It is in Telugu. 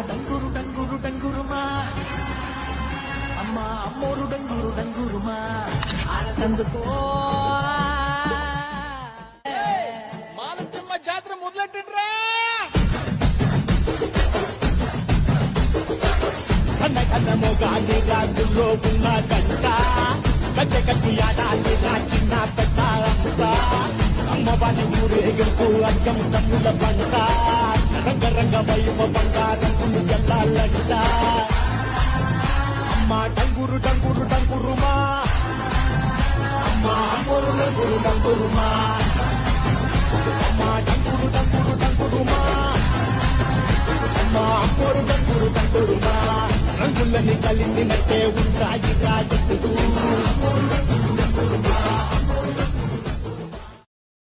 డంగురు డంగురు డంగురుమా అమ్మ అమ్మోరు డంగురు డంగురుమా ఆనందుకో మాలచ్చమ్మ జాతర మొదలెట్టండ్రా కన్న కన్న మొగాలి రాజుల్లో ఉన్న గంట గచ్చ కట్టి ఆడాలి రా చిన్న పెద్ద అమ్మవారి ఊరేగింపు అచ్చం తమ్ముల పంట రంగరంగ వైవ బంగారంగులు జల్లాలంట అమ్మ డంగురు డంగురు డంగురుమా అమ్మ అమ్మోరు డంగురు డంగురుమా అమ్మ డంగురు డంగురు డంగురుమా అమ్మ అమ్మోరు డంగురు డంగురుమా రంగులని కలిసినట్టే ఉంటాయి రాజులు